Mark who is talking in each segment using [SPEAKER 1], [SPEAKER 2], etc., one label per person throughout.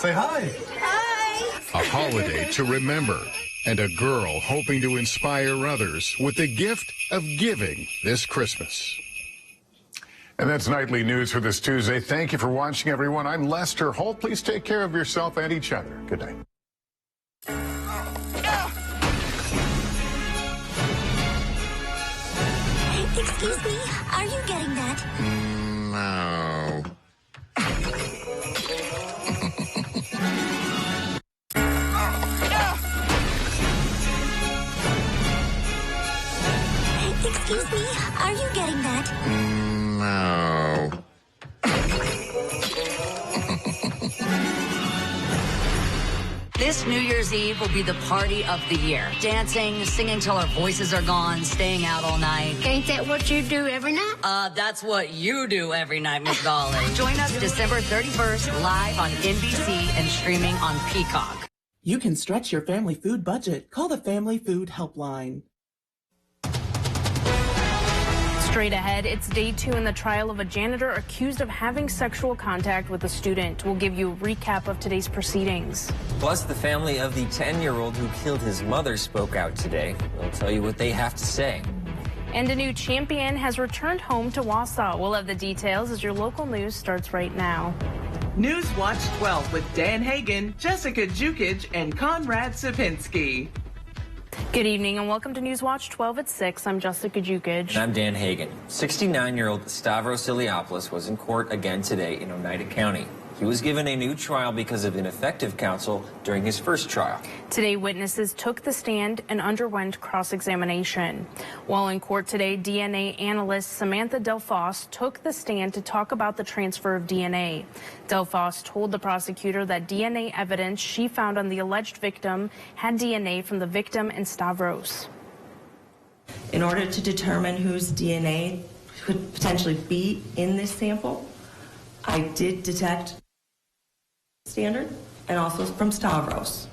[SPEAKER 1] Say hi.
[SPEAKER 2] Hi.
[SPEAKER 3] A holiday to remember, and a girl hoping to inspire others with the gift of giving this Christmas. And that's Nightly News for this Tuesday. Thank you for watching, everyone. I'm Lester Holt. Please take care of yourself and each other. Good night.
[SPEAKER 2] Excuse me, are you getting that?
[SPEAKER 3] No.
[SPEAKER 2] Excuse me, are you getting that?
[SPEAKER 3] No.
[SPEAKER 4] This New Year's Eve will be the party of the year. Dancing, singing till our voices are gone, staying out all night.
[SPEAKER 2] Ain't that what you do every night?
[SPEAKER 4] That's what you do every night, Miss Golly. Join us December 31st live on NBC and streaming on Peacock.
[SPEAKER 5] You can stretch your family food budget. Call the Family Food Helpline.
[SPEAKER 6] Straight ahead, it's day 2 in the trial of a janitor accused of having sexual contact with a student. We'll give you a recap of today's proceedings.
[SPEAKER 7] Plus, the family of the 10-year-old who killed his mother spoke out today. We'll tell you what they have to say.
[SPEAKER 6] And a new champion has returned home to Wausau. We'll have the details as your local news starts right now.
[SPEAKER 5] News Watch 12 with Dan Hagan, Jessica Jukic, and Conrad Sapinski.
[SPEAKER 6] Good evening and welcome to News Watch 12 at 6. I'm Jessica Jukic.
[SPEAKER 7] And I'm Dan Hagan. 69-year-old Stavros Iliopoulos was in court again today in Oneida County. He was given a new trial because of ineffective counsel during his first trial.
[SPEAKER 6] Today, witnesses took the stand and underwent cross-examination. While in court today, DNA analyst Samantha Delfos took the stand to talk about the transfer of DNA. Delfos told the prosecutor that DNA evidence she found on the alleged victim had DNA from the victim and Stavros.
[SPEAKER 8] In order to determine whose DNA could potentially be in this sample, I did detect standard and also from Stavros.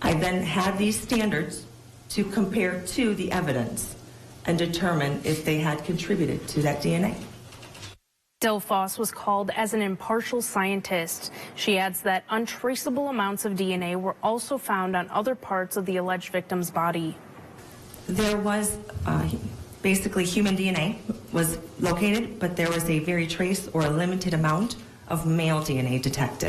[SPEAKER 8] I then had these standards to compare to the evidence and determine if they had contributed to that DNA.
[SPEAKER 6] Delfos was called as an impartial scientist. She adds that untraceable amounts of DNA were also found on other parts of the alleged victim's body.
[SPEAKER 8] There was basically human DNA was located, but there was a very trace or a limited amount of male DNA detected.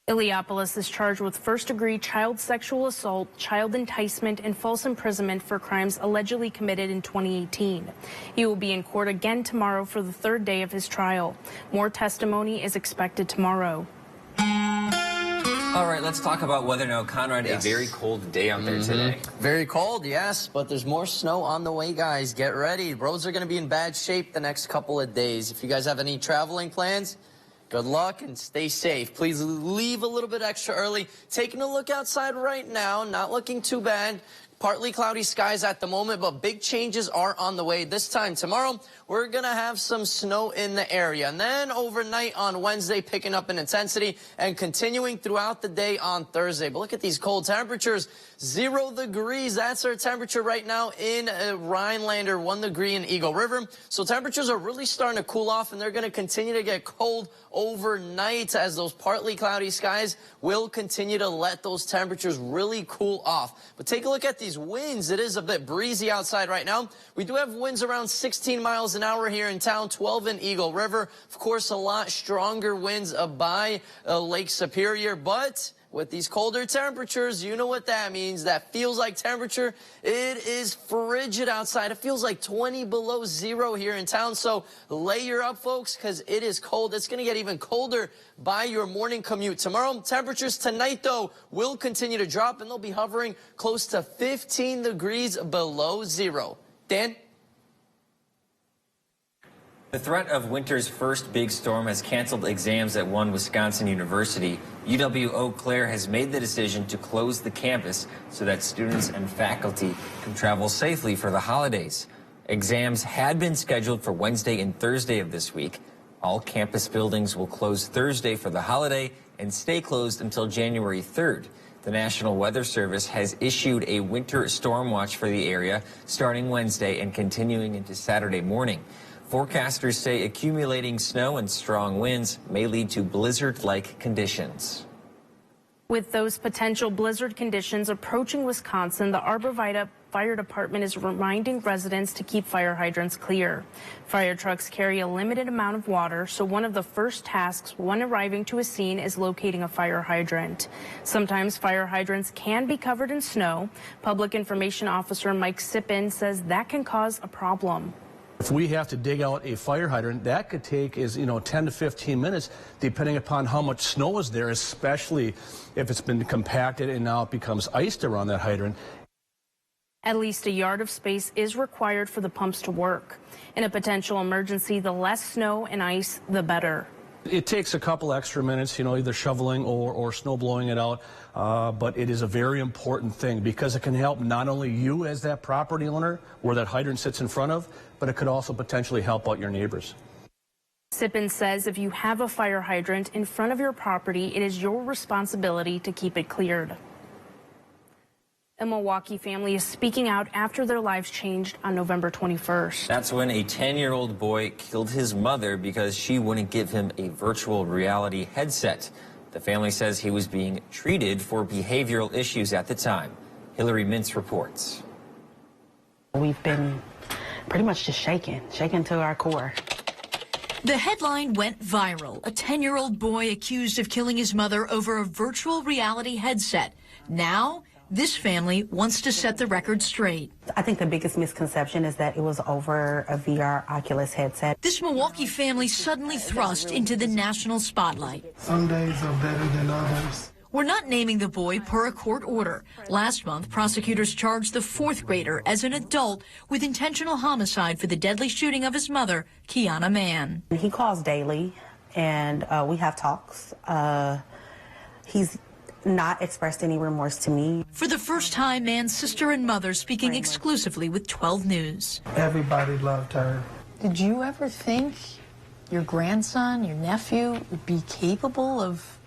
[SPEAKER 6] Iliopoulos is charged with first-degree child sexual assault, child enticement, and false imprisonment for crimes allegedly committed in 2018. He will be in court again tomorrow for the third day of his trial. More testimony is expected tomorrow.
[SPEAKER 7] All right, let's talk about weather now. Conrad, a very cold day out there today.
[SPEAKER 9] Very cold, yes, but there's more snow on the way, guys. Get ready. Roads are going to be in bad shape the next couple of days. If you guys have any traveling plans, good luck and stay safe. Please leave a little bit extra early. Taking a look outside right now, not looking too bad. Partly cloudy skies at the moment, but big changes are on the way. This time tomorrow, we're going to have some snow in the area. And then overnight on Wednesday, picking up in intensity and continuing throughout the day on Thursday. But look at these cold temperatures. 0 degrees. That's our temperature right now in Rhinelander, 1 degree in Eagle River. So temperatures are really starting to cool off, and they're going to continue to get cold overnight as those partly cloudy skies will continue to let those temperatures really cool off. But take a look at these winds. It is a bit breezy outside right now. We do have winds around 16 miles an hour here in town, 12 in Eagle River. Of course, a lot stronger winds by Lake Superior, but with these colder temperatures, you know what that means. That feels like temperature. It is frigid outside. It feels like 20 below zero here in town. So layer up, folks, because it is cold. It's going to get even colder by your morning commute. Tomorrow, temperatures tonight, though, will continue to drop, and they'll be hovering close to 15 degrees below zero. Dan?
[SPEAKER 7] The threat of winter's first big storm has canceled exams at one Wisconsin university. UW-Eau Claire has made the decision to close the campus so that students and faculty can travel safely for the holidays. Exams had been scheduled for Wednesday and Thursday of this week. All campus buildings will close Thursday for the holiday and stay closed until January 3rd. The National Weather Service has issued a winter storm watch for the area starting Wednesday and continuing into Saturday morning. Forecasters say accumulating snow and strong winds may lead to blizzard-like conditions.
[SPEAKER 6] With those potential blizzard conditions approaching Wisconsin, the Arbor Vitae Fire Department is reminding residents to keep fire hydrants clear. Fire trucks carry a limited amount of water, so one of the first tasks when arriving to a scene is locating a fire hydrant. Sometimes fire hydrants can be covered in snow. Public Information Officer Mike Sippin says that can cause a problem.
[SPEAKER 1] If we have to dig out a fire hydrant, that could take 10 to 15 minutes, depending upon how much snow is there, especially if it's been compacted and now it becomes iced around that hydrant.
[SPEAKER 6] At least a yard of space is required for the pumps to work. In a potential emergency, the less snow and ice, the better.
[SPEAKER 1] It takes a couple extra minutes, either shoveling or snow blowing it out, but it is a very important thing because it can help not only you as that property owner where that hydrant sits in front of, but it could also potentially help out your neighbors.
[SPEAKER 6] Sippin says if you have a fire hydrant in front of your property, it is your responsibility to keep it cleared. A Milwaukee family is speaking out after their lives changed on November 21st.
[SPEAKER 7] That's when a 10-year-old boy killed his mother because she wouldn't give him a virtual reality headset. The family says he was being treated for behavioral issues at the time. Hillary Mintz reports.
[SPEAKER 10] We've been pretty much just shaken to our core.
[SPEAKER 11] The headline went viral. A 10-year-old boy accused of killing his mother over a virtual reality headset. Now, this family wants to set the record straight.
[SPEAKER 10] I think the biggest misconception is that it was over a VR Oculus headset.
[SPEAKER 11] This Milwaukee family suddenly thrust into the national spotlight.
[SPEAKER 12] Some days are better than others.
[SPEAKER 11] We're not naming the boy per a court order. Last month, prosecutors charged the fourth grader as an adult with intentional homicide for the deadly shooting of his mother, Kiana Mann.
[SPEAKER 10] He calls daily, and we have talks. He's not expressed any remorse to me.
[SPEAKER 11] For the first time, Mann's sister and mother speaking exclusively with 12 News.
[SPEAKER 12] Everybody loved her.
[SPEAKER 13] Did you ever think your grandson, your nephew, would be capable of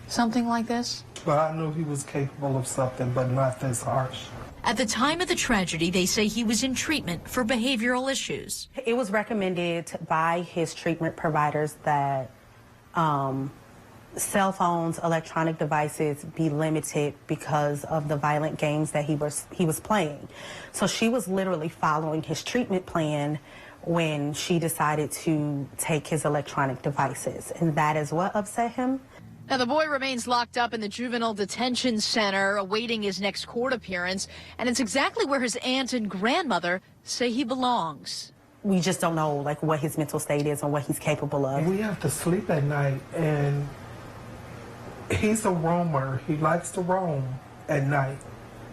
[SPEAKER 13] something like this?
[SPEAKER 12] Well, I knew he was capable of something, but not this harsh.
[SPEAKER 11] At the time of the tragedy, they say he was in treatment for behavioral issues.
[SPEAKER 10] It was recommended by his treatment providers that cell phones, electronic devices be limited because of the violent games that he was playing. So she was literally following his treatment plan when she decided to take his electronic devices, and that is what upset him.
[SPEAKER 13] Now, the boy remains locked up in the juvenile detention center, awaiting his next court appearance, and it's exactly where his aunt and grandmother say he belongs.
[SPEAKER 10] We just don't know, what his mental state is and what he's capable of.
[SPEAKER 12] We have to sleep at night, and he's a roamer. He likes to roam at night.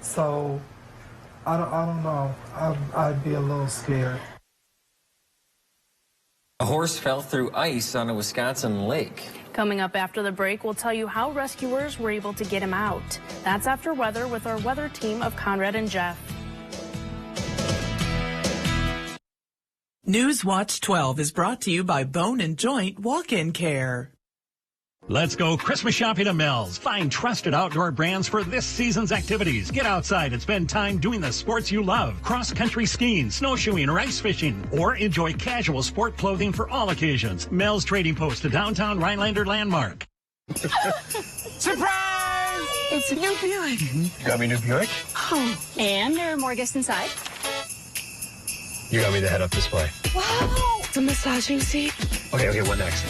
[SPEAKER 12] So, I don't know. I'd be a little scared.
[SPEAKER 7] A horse fell through ice on a Wisconsin lake.
[SPEAKER 6] Coming up after the break, we'll tell you how rescuers were able to get him out. That's after weather with our weather team of Conrad and Jeff.
[SPEAKER 14] Newswatch 12 is brought to you by Bone and Joint Walk-In Care.
[SPEAKER 15] Let's go Christmas shopping at Mel's. Find trusted outdoor brands for this season's activities. Get outside and spend time doing the sports you love. Cross-country skiing, snowshoeing, or ice fishing. Or enjoy casual sport clothing for all occasions. Mel's Trading Post, a downtown Rhinelander landmark.
[SPEAKER 14] Surprise! It's a new Buick.
[SPEAKER 16] You got me a new Buick?
[SPEAKER 17] Oh, and there are more gifts inside.
[SPEAKER 16] You got me the head-up display.
[SPEAKER 17] Wow! The massaging seat.
[SPEAKER 16] Okay, what next?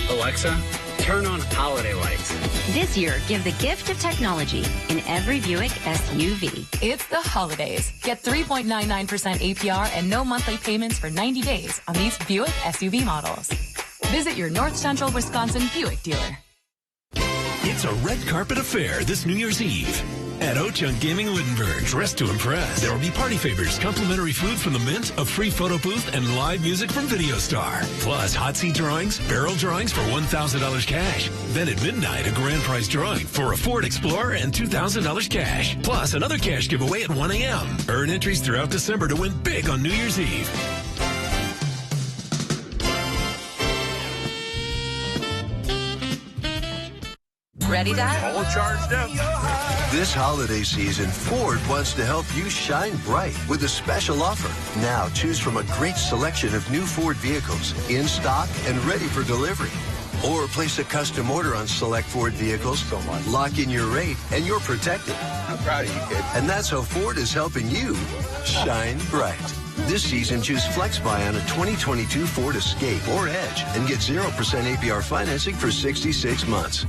[SPEAKER 16] Alexa, turn on holiday lights.
[SPEAKER 18] This year, give the gift of technology in every Buick SUV.
[SPEAKER 19] It's the holidays. Get 3.99% APR and no monthly payments for 90 days on these Buick SUV models. Visit your North Central Wisconsin Buick dealer.
[SPEAKER 20] It's a red carpet affair this New Year's Eve. At Ho-Chunk Gaming Wittenberg, dress to impress. There will be party favors, complimentary food from the Mint, a free photo booth, and live music from Video Star. Plus, hot seat drawings, barrel drawings for $1,000 cash. Then at midnight, a grand prize drawing for a Ford Explorer and $2,000 cash. Plus, another cash giveaway at 1 a.m. Earn entries throughout December to win big on New Year's Eve.
[SPEAKER 19] Ready, Dad?
[SPEAKER 21] All charged up.
[SPEAKER 22] This holiday season, Ford wants to help you shine bright with a special offer. Now choose from a great selection of new Ford vehicles in stock and ready for delivery. Or place a custom order on select Ford vehicles, lock in your rate, and you're protected.
[SPEAKER 21] I'm proud of you, kid.
[SPEAKER 22] And that's how Ford is helping you shine bright. This season, choose Flex Buy on a 2022 Ford Escape or Edge and get 0% APR financing for 66 months.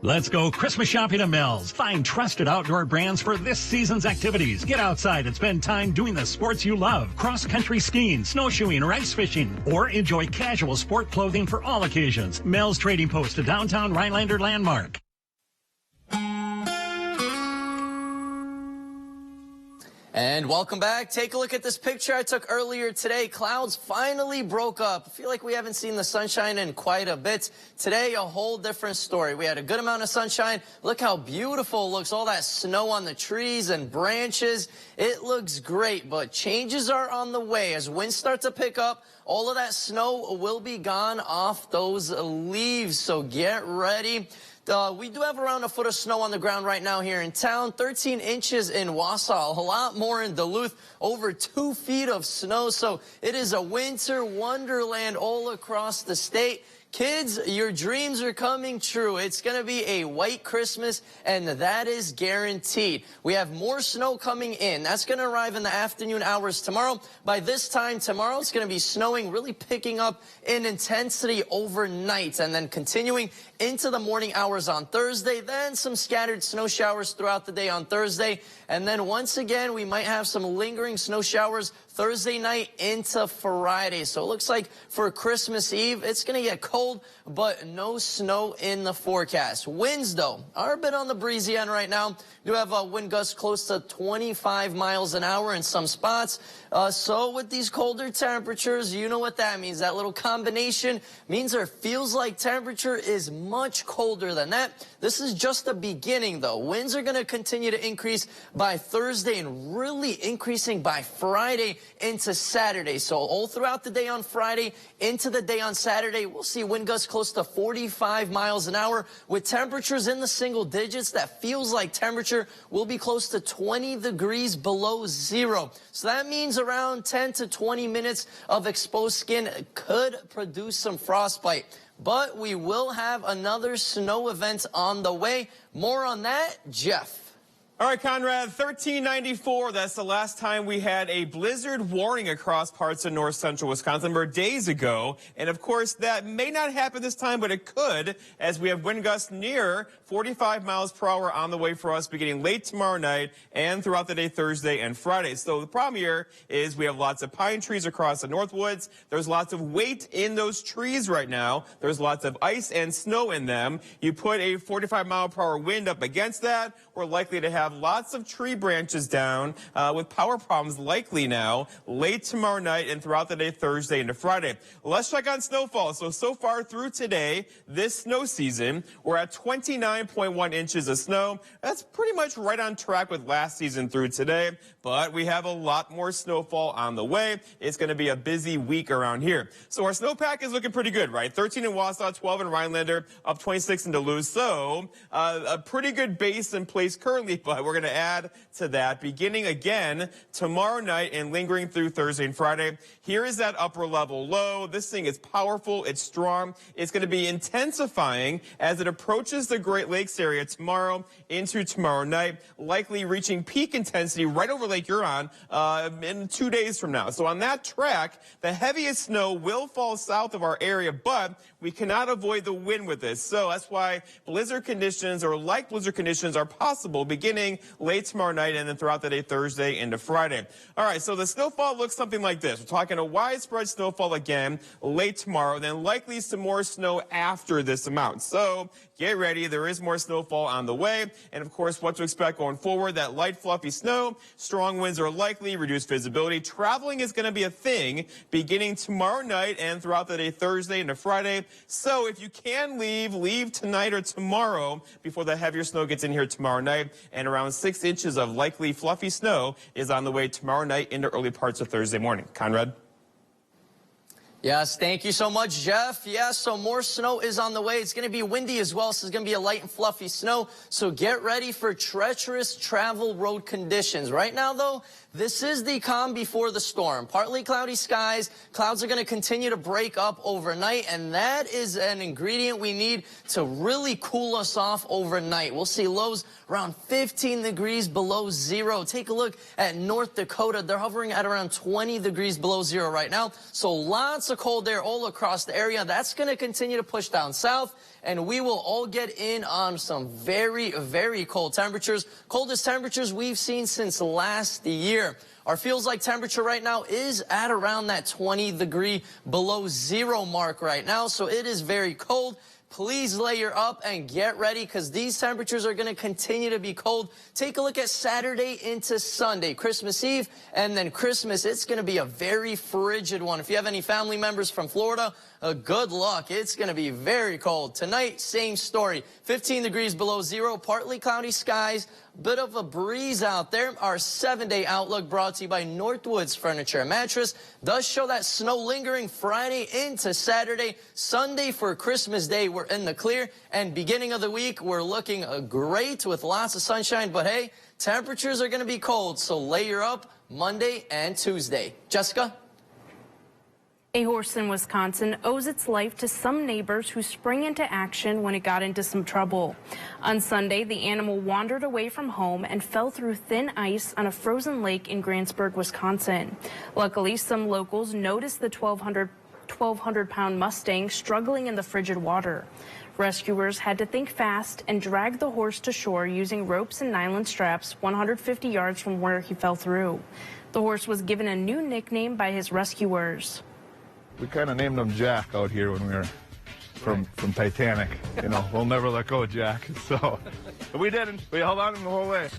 [SPEAKER 15] Let's go Christmas shopping at Mel's. Find trusted outdoor brands for this season's activities. Get outside and spend time doing the sports you love. Cross-country skiing, snowshoeing, or ice fishing. Or enjoy casual sport clothing for all occasions. Mel's Trading Post, a downtown Rhinelander landmark.
[SPEAKER 9] And welcome back. Take a look at this picture I took earlier today. Clouds finally broke up. I feel like we haven't seen the sunshine in quite a bit. Today, a whole different story. We had a good amount of sunshine. Look how beautiful it looks. All that snow on the trees and branches. It looks great, but changes are on the way. As winds start to pick up, all of that snow will be gone off those leaves. So get ready. We do have around a foot of snow on the ground right now here in town, 13 inches in Wausau, a lot more in Duluth, over 2 feet of snow. So it is a winter wonderland all across the state. Kids, your dreams are coming true. It's going to be a white Christmas, and that is guaranteed. We have more snow coming in. That's going to arrive in the afternoon hours tomorrow. By this time tomorrow, it's going to be snowing, really picking up in intensity overnight, and then continuing into the morning hours on Thursday. Then some scattered snow showers throughout the day on Thursday. And then once again, we might have some lingering snow showers Thursday night into Friday. So it looks like for Christmas Eve, it's going to get cold, but no snow in the forecast. Winds, though, are a bit on the breezy end right now. We do have wind gusts close to 25 miles an hour in some spots. So with these colder temperatures, you know what that means. That little combination means there feels like temperature is much colder than that. This is just the beginning, though. Winds are going to continue to increase by Thursday and really increasing by Friday into Saturday. So all throughout the day on Friday into the day on Saturday, we'll see wind gusts close to 45 miles an hour with temperatures in the single digits. That feels like temperature will be close to 20 degrees below zero. So that means around 10 to 20 minutes of exposed skin could produce some frostbite. But we will have another snow event on the way. More on that, Jeff.
[SPEAKER 23] All right, Conrad, 1394. That's the last time we had a blizzard warning across parts of north central Wisconsin. We're days ago. And of course, that may not happen this time, but it could, as we have wind gusts near 45 miles per hour on the way for us beginning late tomorrow night and throughout the day Thursday and Friday. So the problem here is we have lots of pine trees across the north woods. There's lots of weight in those trees right now. There's lots of ice and snow in them. You put a 45 mile per hour wind up against that, we're likely to have lots of tree branches down with power problems likely now late tomorrow night and throughout the day Thursday into Friday. Let's check on snowfall. So far through today, this snow season, we're at 29.1 inches of snow. That's pretty much right on track with last season through today, but we have a lot more snowfall on the way. It's going to be a busy week around here. So our snowpack is looking pretty good, right? 13 in Wausau, 12 in Rhinelander, up 26 in Duluth. So a pretty good base in place currently, but we're going to add to that beginning again tomorrow night and lingering through Thursday and Friday. Here is that upper level low. This thing is powerful. It's strong. It's going to be intensifying as it approaches the Great Lakes area tomorrow into tomorrow night, likely reaching peak intensity right over Lake Huron in 2 days from now. So on that track, the heaviest snow will fall south of our area, but we cannot avoid the wind with this. So that's why blizzard conditions or like blizzard conditions are possible beginning late tomorrow night and then throughout the day Thursday into Friday. All right, so the snowfall looks something like this. We're talking a widespread snowfall again late tomorrow, then likely some more snow after this amount. So get ready. There is more snowfall on the way. And of course, what to expect going forward, that light fluffy snow, strong winds are likely, reduced visibility. Traveling is going to be a thing beginning tomorrow night and throughout the day Thursday into Friday. So if you can leave tonight or tomorrow before the heavier snow gets in here tomorrow night. And around 6 inches of likely fluffy snow is on the way tomorrow night into early parts of Thursday morning. Conrad?
[SPEAKER 9] Yes, thank you so much, Jeff. Yes, so more snow is on the way. It's going to be windy as well, so it's going to be a light and fluffy snow. So get ready for treacherous travel road conditions. Right now, though, this is the calm before the storm. Partly cloudy skies. Clouds are going to continue to break up overnight, and that is an ingredient we need to really cool us off overnight. We'll see lows around 15 degrees below zero. Take a look at North Dakota. They're hovering at around 20 degrees below zero right now. So lots of cold air all across the area. That's going to continue to push down south, and we will all get in on some very, very cold temperatures. Coldest temperatures we've seen since last year. Our feels like temperature right now is at around that 20 degree below zero mark right now, so it is very cold. Please layer up and get ready because these temperatures are going to continue to be cold. Take a look at Saturday into Sunday, Christmas Eve, and then Christmas. It's going to be a very frigid one. If you have any family members from Florida, good luck. It's going to be very cold. Tonight, same story. 15 degrees below zero, partly cloudy skies, bit of a breeze out there. Our 7-day outlook brought to you by Northwoods Furniture and Mattress does show that snow lingering Friday into Saturday. Sunday for Christmas Day, we're in the clear. And beginning of the week, we're looking great with lots of sunshine. But hey, temperatures are going to be cold, so layer up Monday and Tuesday. Jessica?
[SPEAKER 6] A horse in Wisconsin owes its life to some neighbors who sprang into action when it got into some trouble. On Sunday, the animal wandered away from home and fell through thin ice on a frozen lake in Grantsburg, Wisconsin. Luckily, some locals noticed the 1,200-pound Mustang struggling in the frigid water. Rescuers had to think fast and drag the horse to shore using ropes and nylon straps 150 yards from where he fell through. The horse was given a new nickname by his rescuers.
[SPEAKER 2] We kind of named him Jack out here when we were from Titanic. You know, we'll never let go of Jack. So we didn't. We held on him the whole way.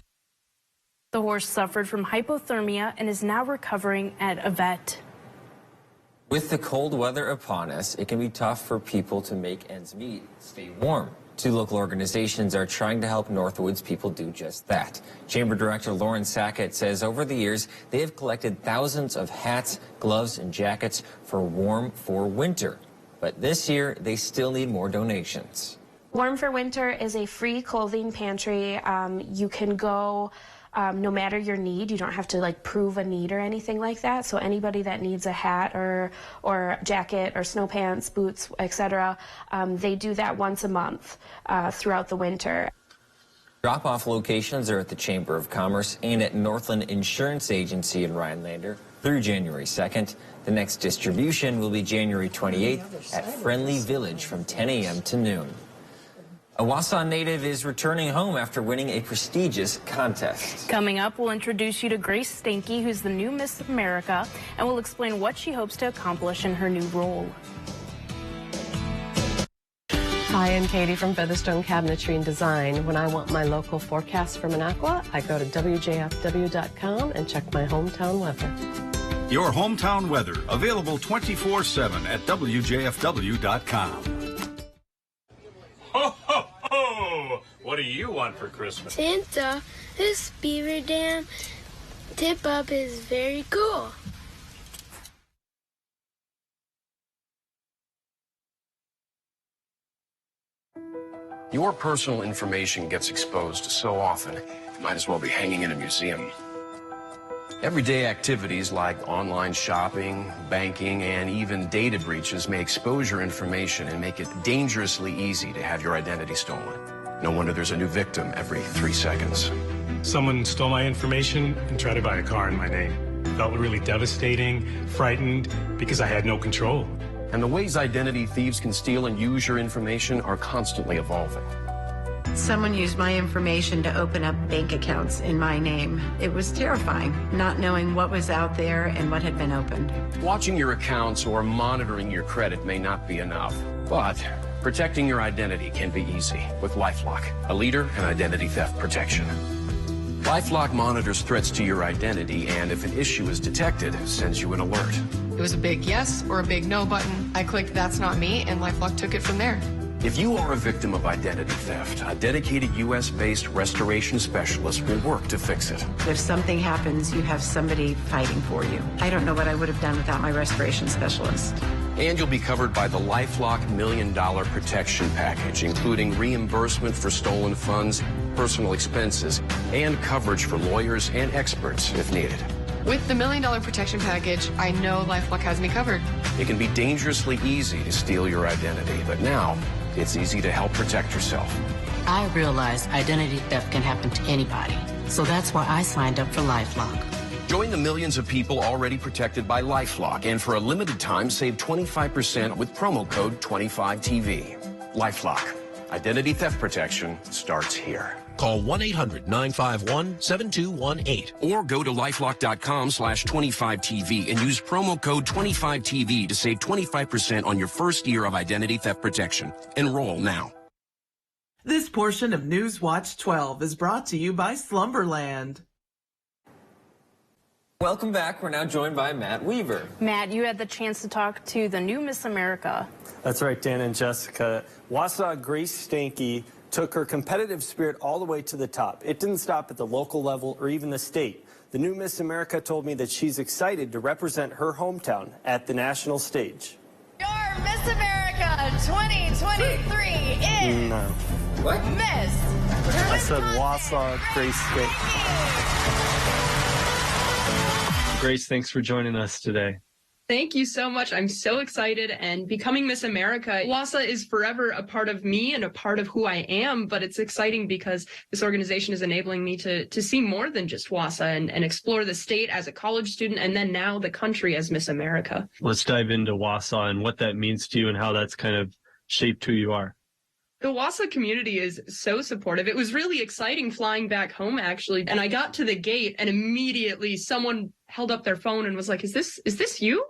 [SPEAKER 6] The horse suffered from hypothermia and is now recovering at a vet.
[SPEAKER 7] With the cold weather upon us, it can be tough for people to make ends meet, stay warm. 2 local organizations are trying to help Northwoods people do just that. Chamber Director Lauren Sackett says over the years, they have collected thousands of hats, gloves, and jackets for Warm for Winter. But this year, they still need more donations.
[SPEAKER 3] Warm for Winter is a free clothing pantry. You can go no matter your need. You don't have to prove a need or anything like that. So anybody that needs a hat or jacket or snow pants, boots, etc., they do that once a month throughout the winter.
[SPEAKER 7] Drop-off locations are at the Chamber of Commerce and at Northland Insurance Agency in Rhinelander through January 2nd. The next distribution will be January 28th at Friendly Village from 10 a.m. to noon. A Wausau native is returning home after winning a prestigious contest.
[SPEAKER 6] Coming up, we'll introduce you to Grace Stanky, who's the new Miss America, and we'll explain what she hopes to accomplish in her new role.
[SPEAKER 4] Hi, I'm Katie from Featherstone Cabinetry and Design. When I want my local forecast for Minocqua, I go to WJFW.com and check my hometown weather.
[SPEAKER 24] Your hometown weather, available 24/7 at WJFW.com.
[SPEAKER 25] Ho, ho, ho! What do you want for Christmas?
[SPEAKER 26] Santa, this beaver dam tip-up is very cool.
[SPEAKER 27] Your personal information gets exposed so often, it might as well be hanging in a museum. Everyday activities like online shopping, banking, and even data breaches may expose your information and make it dangerously easy to have your identity stolen. No wonder there's a new victim every 3 seconds.
[SPEAKER 28] Someone stole my information and tried to buy a car in my name. Felt really devastating, frightened, because I had no control.
[SPEAKER 27] And the ways identity thieves can steal and use your information are constantly evolving.
[SPEAKER 29] Someone used my information to open up bank accounts in my name. It was terrifying, not knowing what was out there and what had been opened.
[SPEAKER 27] Watching your accounts or monitoring your credit may not be enough, but protecting your identity can be easy with LifeLock, a leader in identity theft protection. LifeLock monitors threats to your identity, and if an issue is detected, sends you an alert.
[SPEAKER 30] It was a big yes or a big no button. I clicked that's not me, and LifeLock took it from there.
[SPEAKER 27] If you are a victim of identity theft, a dedicated U.S.-based restoration specialist will work to fix it.
[SPEAKER 29] If something happens, you have somebody fighting for you. I don't know what I would have done without my restoration specialist.
[SPEAKER 27] And you'll be covered by the LifeLock $1 Million Protection Package, including reimbursement for stolen funds, personal expenses, and coverage for lawyers and experts if needed.
[SPEAKER 30] With the $1 Million Protection Package, I know LifeLock has me covered.
[SPEAKER 27] It can be dangerously easy to steal your identity, but now it's easy to help protect yourself.
[SPEAKER 1] I realize identity theft can happen to anybody, so that's why I signed up for LifeLock.
[SPEAKER 27] Join the millions of people already protected by LifeLock, and for a limited time, save 25% with promo code 25TV. LifeLock. Identity theft protection starts here.
[SPEAKER 20] Call 1-800-951-7218
[SPEAKER 27] or go to lifelock.com/25TV and use promo code 25TV to save 25% on your first year of identity theft protection. Enroll now.
[SPEAKER 5] This portion of News Watch 12 is brought to you by Slumberland.
[SPEAKER 23] Welcome back. We're now joined by Matt Weaver.
[SPEAKER 6] Matt, you had the chance to talk to the new Miss America.
[SPEAKER 8] That's right, Dan and Jessica. Wausau Grace Stanke took her competitive spirit all the way to the top. It didn't stop at the local level or even the state. The new Miss America told me that she's excited to represent her hometown at the national stage.
[SPEAKER 10] Your Miss America 2023 is
[SPEAKER 8] What?
[SPEAKER 10] Miss.
[SPEAKER 8] I said Wausau Grace Stanke.
[SPEAKER 11] Grace, thanks for joining us today.
[SPEAKER 12] Thank you so much. I'm so excited, and becoming Miss America, WASA is forever a part of me and a part of who I am, but it's exciting because this organization is enabling me to see more than just WASA and explore the state as a college student and then now the country as Miss America.
[SPEAKER 11] Let's dive into WASA and what that means to you and how that's kind of shaped who you are.
[SPEAKER 12] The WASA community is so supportive. It was really exciting flying back home, actually, and I got to the gate and immediately someone held up their phone and was like, is this you?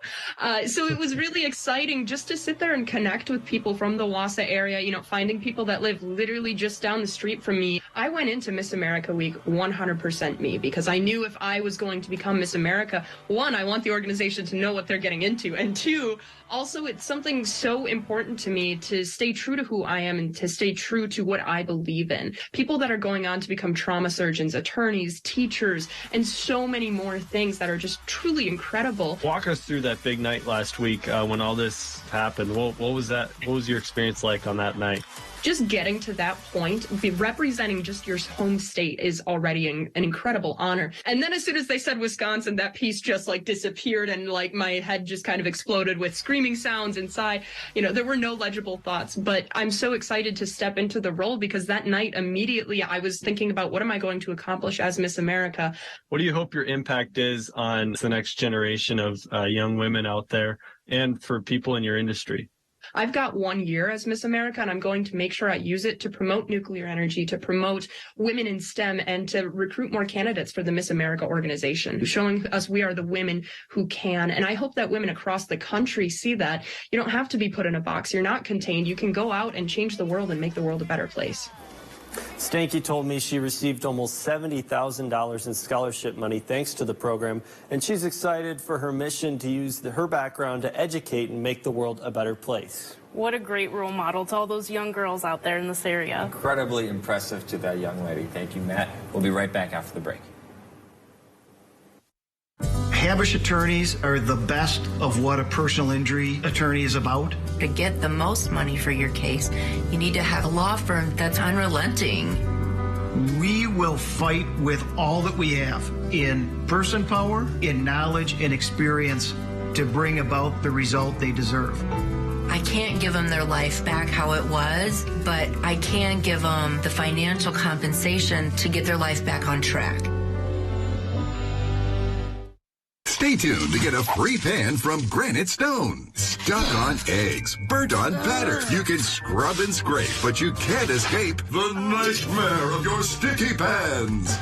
[SPEAKER 12] So it was really exciting just to sit there and connect with people from the Wausau area, you know, finding people that live literally just down the street from me. I went into Miss America Week 100% me, because I knew if I was going to become Miss America, one, I want the organization to know what they're getting into, and two, also it's something so important to me to stay true to who I am and to stay true to what I believe in. People that are going on to become trauma surgeons, attorneys, teachers, and so many more things that are just truly incredible.
[SPEAKER 11] Walk us through that big night last week when all this happened. What was that? What was your experience like on that night?
[SPEAKER 12] Just getting to that point, representing just your home state is already an incredible honor. And then as soon as they said Wisconsin, that piece just like disappeared and like my head just kind of exploded with screaming sounds inside. You know, there were no legible thoughts, but I'm so excited to step into the role because that night immediately I was thinking about what am I going to accomplish as Miss America?
[SPEAKER 11] What do you hope your impact is on the next generation of young women out there and for people in your industry?
[SPEAKER 12] I've got 1 year as Miss America, and I'm going to make sure I use it to promote nuclear energy, to promote women in STEM, and to recruit more candidates for the Miss America organization, showing us we are the women who can. And I hope that women across the country see that you don't have to be put in a box. You're not contained. You can go out and change the world and make the world a better place.
[SPEAKER 8] Stanke told me she received almost $70,000 in scholarship money thanks to the program, and she's excited for her mission to use her background to educate and make the world a better place.
[SPEAKER 6] What a great role model to all those young girls out there in this area.
[SPEAKER 7] Incredibly impressive to that young lady. Thank you, Matt. We'll be right back after the break.
[SPEAKER 13] Habush attorneys are the best of what a personal injury attorney is about.
[SPEAKER 14] To get the most money for your case, you need to have a law firm that's unrelenting.
[SPEAKER 13] We will fight with all that we have in person power, in knowledge, and experience to bring about the result they deserve.
[SPEAKER 14] I can't give them their life back how it was, but I can give them the financial compensation to get their life back on track.
[SPEAKER 16] Stay tuned to get a free pan from Granite Stone. Stuck on eggs, burnt on batter. You can scrub and scrape, but you can't escape the nightmare of your sticky pans.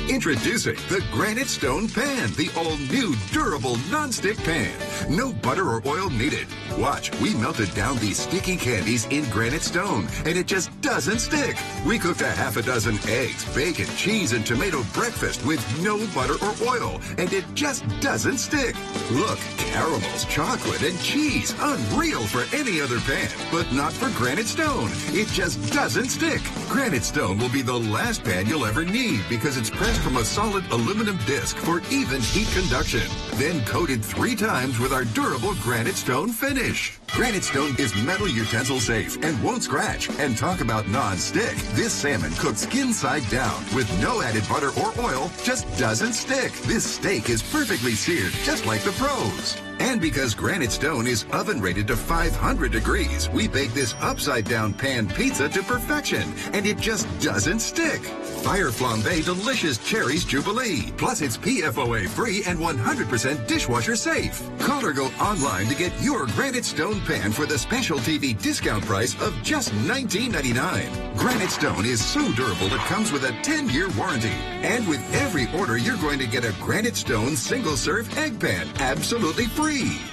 [SPEAKER 16] Introducing the Granite Stone Pan, the all-new durable non-stick pan. No butter or oil needed. Watch, we melted down these sticky candies in Granite Stone, and it just doesn't stick. We cooked a half a dozen eggs, bacon, cheese, and tomato breakfast with no butter or oil, and it just doesn't stick. Look, caramels, chocolate, and cheese. Unreal for any other pan, but not for Granite Stone. It just doesn't stick. Granite Stone will be the last pan you'll ever need because it's pressed from a solid aluminum disc for even heat conduction. Then coated 3 times with our durable granite stone finish. Granite stone is metal utensil safe and won't scratch. And talk about non-stick. This salmon cooked skin side down with no added butter or oil just doesn't stick. This steak is perfectly seared, just like the pros. And because granite stone is oven rated to 500 degrees, we bake this upside down pan pizza to perfection, and it just doesn't stick. Fire Flambe Delicious Cherries Jubilee. Plus it's PFOA free and 100% dishwasher safe. Call or go online to get your granite stone pan for the special TV discount price of just $19.99. Granite stone is so durable it comes with a 10-year warranty. And with every order, you're going to get a granite stone single-serve egg pan absolutely free.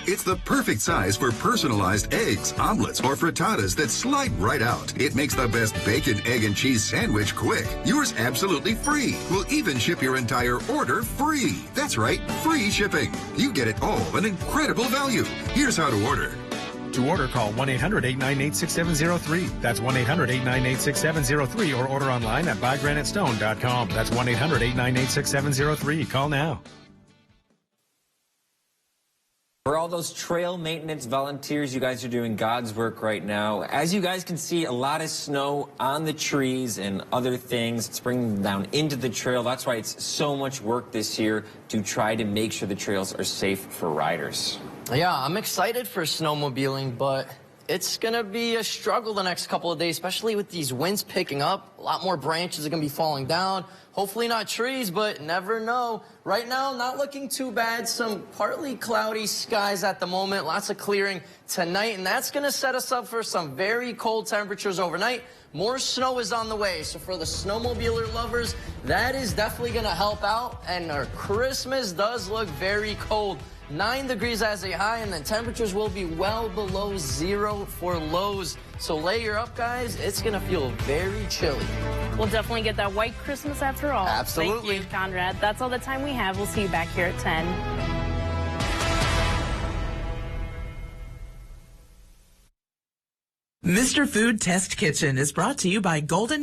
[SPEAKER 16] It's the perfect size for personalized eggs, omelets, or frittatas that slide right out. It makes the best bacon, egg, and cheese sandwich quick. Yours absolutely free. We'll even ship your entire order free. That's right, free shipping. You get it all, an incredible value. Here's how to order.
[SPEAKER 28] To order, call 1-800-898-6703. That's 1-800-898-6703 or order online at buygranitestone.com. That's 1-800-898-6703. Call now.
[SPEAKER 7] For all those trail maintenance volunteers, you guys are doing God's work right now. As you guys can see, a lot of snow on the trees and other things. It's bringing them down into the trail. That's why it's so much work this year to try to make sure the trails are safe for riders.
[SPEAKER 2] Yeah, I'm excited for snowmobiling, but it's going to be a struggle the next couple of days, especially with these winds picking up. A lot more branches are going to be falling down. Hopefully not trees, but never know. Right now, not looking too bad. Some partly cloudy skies at the moment. Lots of clearing tonight, and that's going to set us up for some very cold temperatures overnight. More snow is on the way, so for the snowmobiler lovers, that is definitely going to help out. And our Christmas does look very cold. 9 degrees as a high, and then temperatures will be well below 0 for lows. So layer up, guys. It's going to feel very chilly.
[SPEAKER 6] We'll definitely get that white Christmas after all.
[SPEAKER 2] Absolutely.
[SPEAKER 6] Thank you, Conrad. That's all the time we have. We'll see you back here at 10.
[SPEAKER 5] Mr. Food Test Kitchen is brought to you by Golden